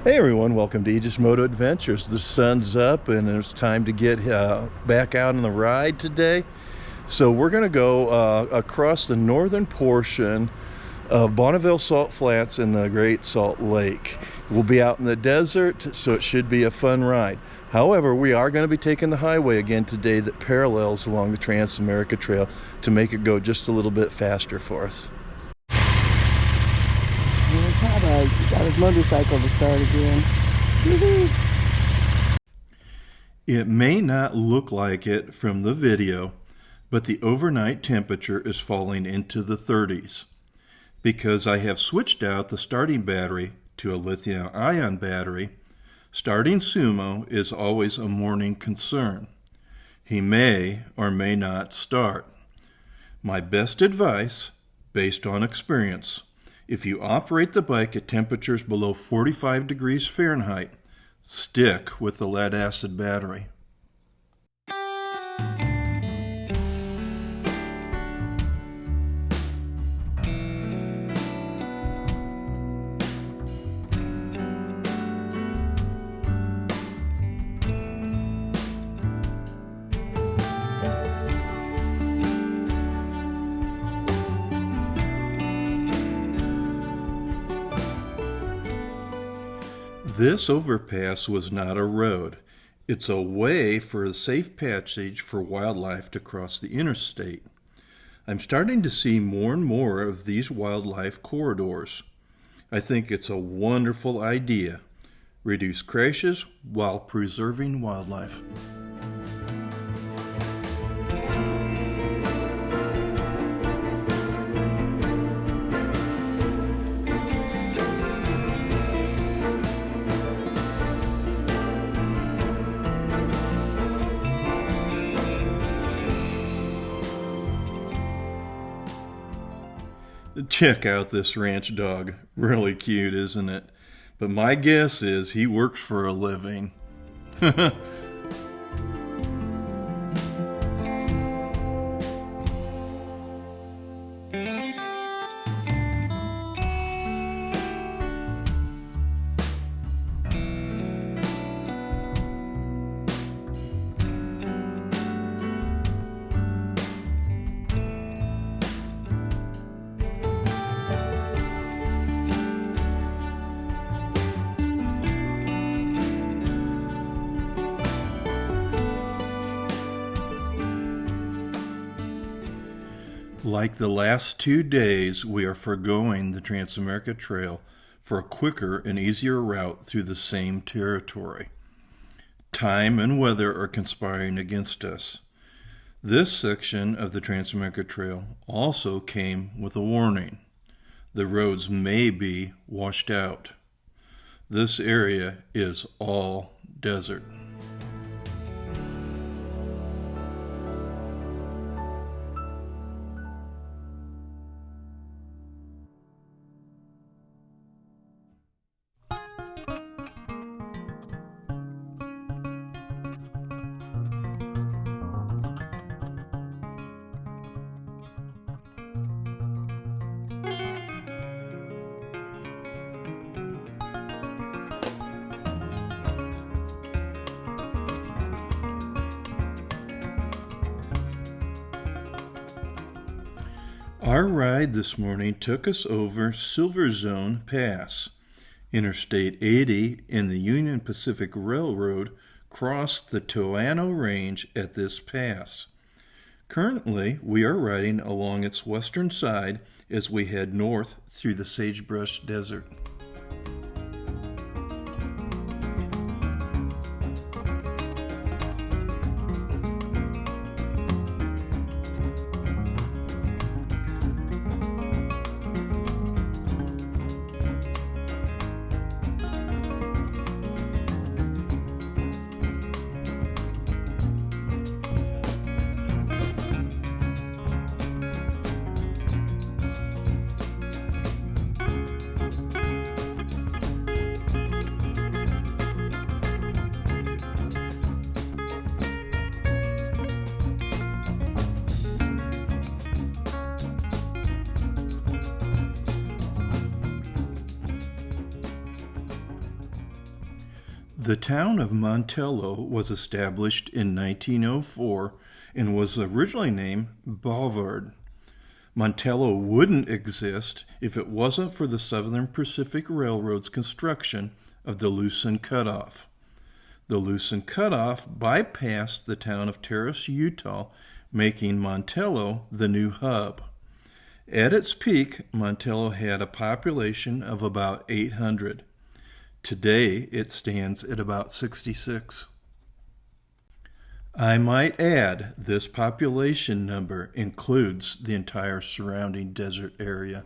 Hey everyone, welcome to Aegis Moto Adventures. The sun's up and it's time to get back out on the ride today. So we're going to go across the northern portion of Bonneville Salt Flats in the Great Salt Lake. We'll be out in the desert, so it should be a fun ride. However, we are going to be taking the highway again today that parallels along the TransAmerica Trail to make it go just a little bit faster for us. He got his motorcycle to start again. Woo-hoo. It may not look like it from the video, but the overnight temperature is falling into the 30s. Because I have switched out the starting battery to a lithium-ion battery, starting Sumo is always a morning concern. He may or may not start. My best advice, based on experience, if you operate the bike at temperatures below 45 degrees Fahrenheit, stick with the lead-acid battery. This overpass was not a road. It's a way for a safe passage for wildlife to cross the interstate. I'm starting to see more and more of these wildlife corridors. I think it's a wonderful idea. Reduce crashes while preserving wildlife. Check out this ranch dog. Really cute, isn't it? But my guess is he works for a living. Like the last 2 days, we are foregoing the TransAmerica Trail for a quicker and easier route through the same territory. Time and weather are conspiring against us. This section of the TransAmerica Trail also came with a warning. The roads may be washed out. This area is all desert. Our ride this morning took us over Silver Zone Pass. Interstate 80 and the Union Pacific Railroad crossed the Toano Range at this pass. Currently, we are riding along its western side as we head north through the sagebrush desert. The town of Montello was established in 1904 and was originally named Boulevard. Montello wouldn't exist if it wasn't for the Southern Pacific Railroad's construction of the Lucin Cutoff. The Lucin Cutoff bypassed the town of Terrace, Utah, making Montello the new hub. At its peak, Montello had a population of about 800. Today, it stands at about 66. I might add, this population number includes the entire surrounding desert area.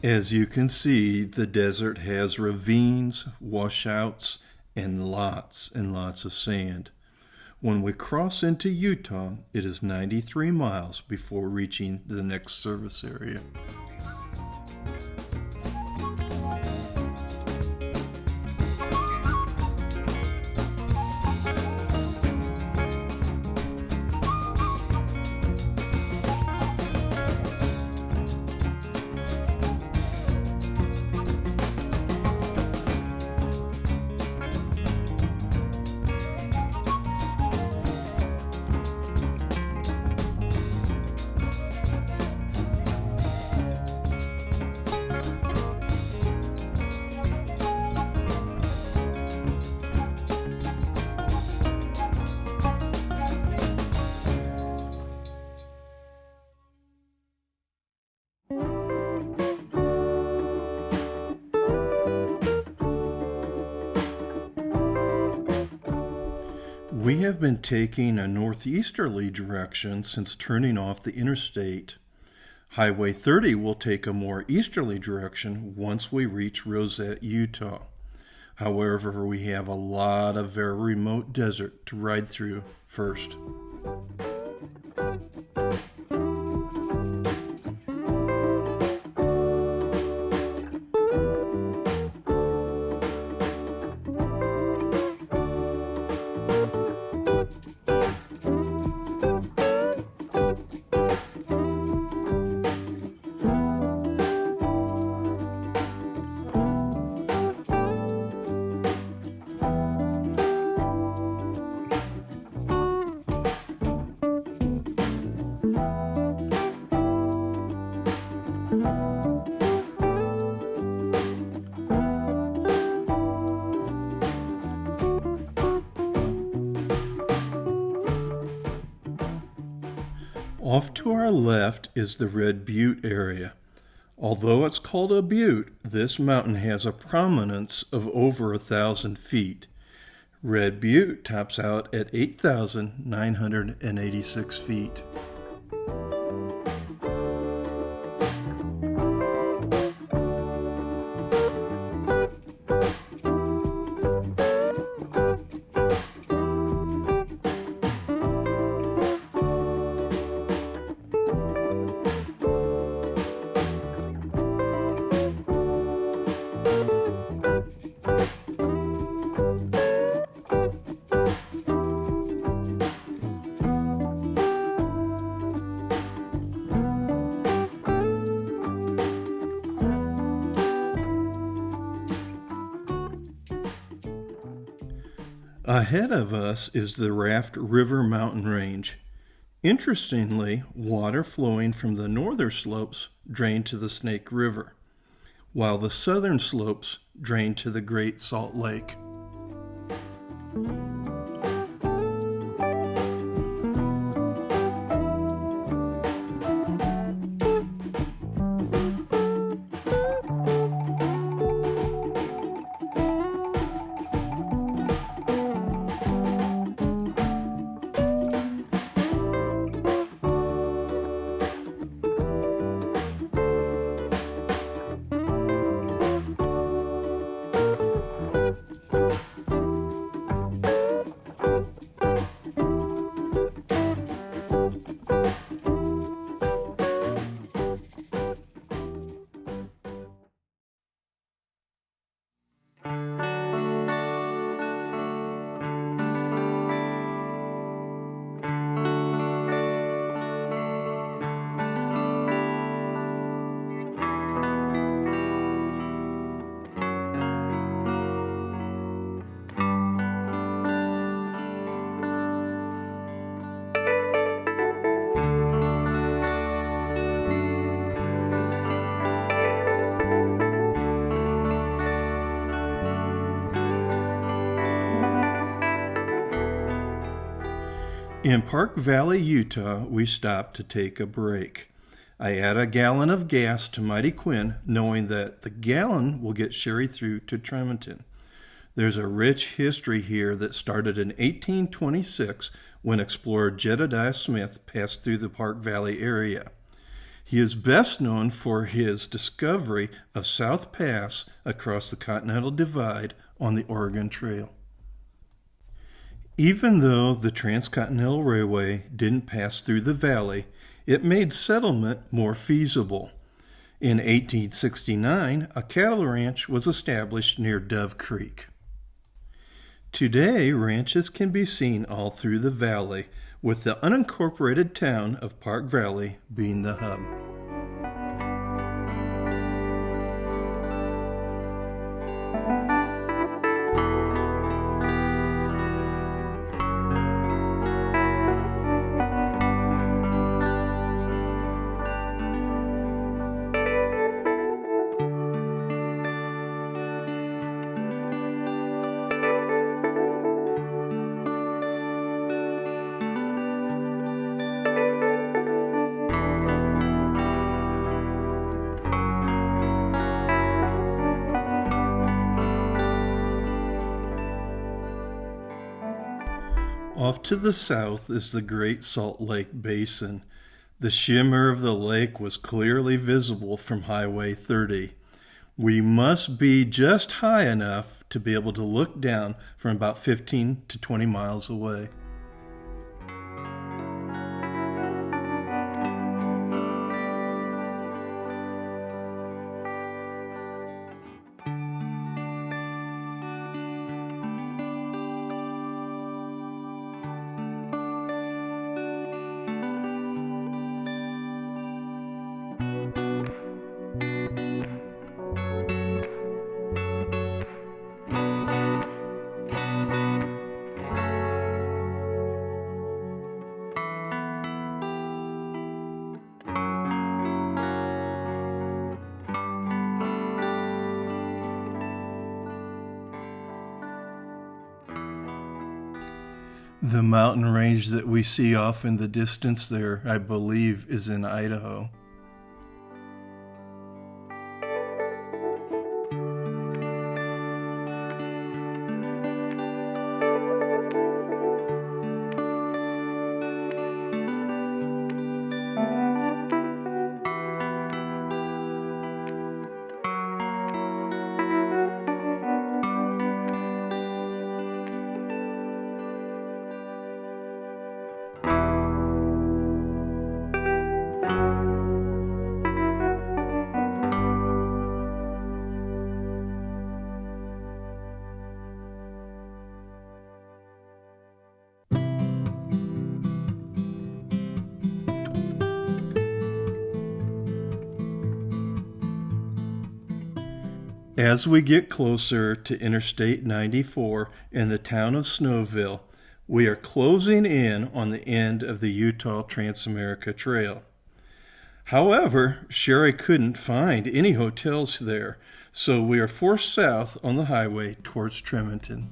As you can see, the desert has ravines, washouts, and lots of sand. When we cross into Utah, it is 93 miles before reaching the next service area. We have been taking a northeasterly direction since turning off the interstate. Highway 30 will take a more easterly direction once we reach Rosette, Utah. However, we have a lot of very remote desert to ride through first. Off to our left is the Red Butte area. Although it's called a butte, this mountain has a prominence of over 1,000 feet. Red Butte tops out at 8,986 feet. Ahead of us is the Raft River mountain range. Interestingly, water flowing from the northern slopes drain to the Snake River, while the southern slopes drain to the Great Salt Lake. In Park Valley, Utah, we stopped to take a break. I add a gallon of gas to Mighty Quinn, knowing that the gallon will get Sherry through to Tremonton. There's a rich history here that started in 1826 when explorer Jedediah Smith passed through the Park Valley area. He is best known for his discovery of South Pass across the Continental Divide on the Oregon Trail. Even though the Transcontinental Railway didn't pass through the valley, it made settlement more feasible. In 1869, a cattle ranch was established near Dove Creek. Today, ranches can be seen all through the valley, with the unincorporated town of Park Valley being the hub. Off to the south is the Great Salt Lake Basin. The shimmer of the lake was clearly visible from Highway 30. We must be just high enough to be able to look down from about 15 to 20 miles away. The mountain range that we see off in the distance there, I believe, is in Idaho. As we get closer to Interstate 94 and the town of Snowville, we are closing in on the end of the Utah TransAmerica Trail. However, Sherry couldn't find any hotels there, so we are forced south on the highway towards Tremonton.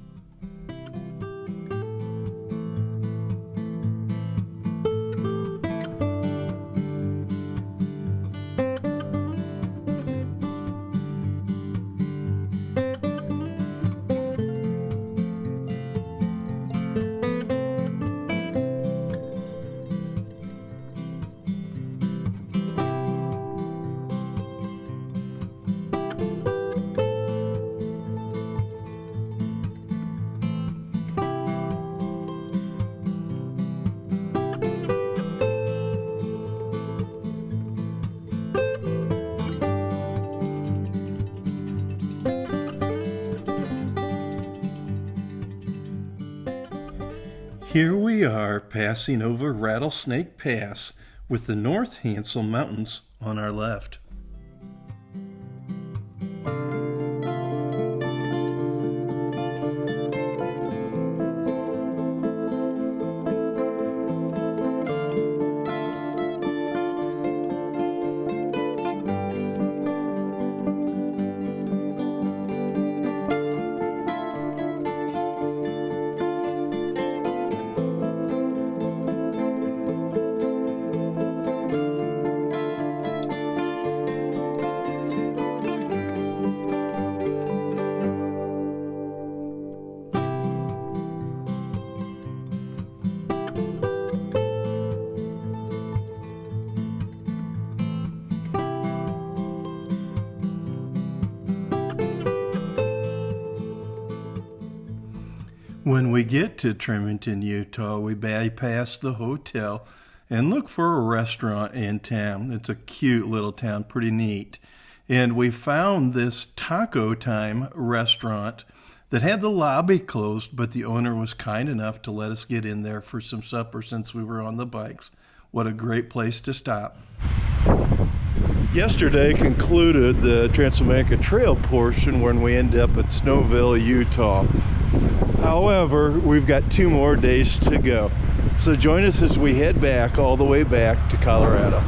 Here we are passing over Rattlesnake Pass with the North Hansel Mountains on our left. When we get to Tremonton, Utah, we bypass the hotel and look for a restaurant in town. It's a cute little town, pretty neat. And we found this Taco Time restaurant that had the lobby closed, but the owner was kind enough to let us get in there for some supper since we were on the bikes. What a great place to stop. Yesterday concluded the TransAmerica Trail portion when we ended up at Snowville, Utah. However, we've got 2 more days to go. So join us as we head back, all the way back to Colorado.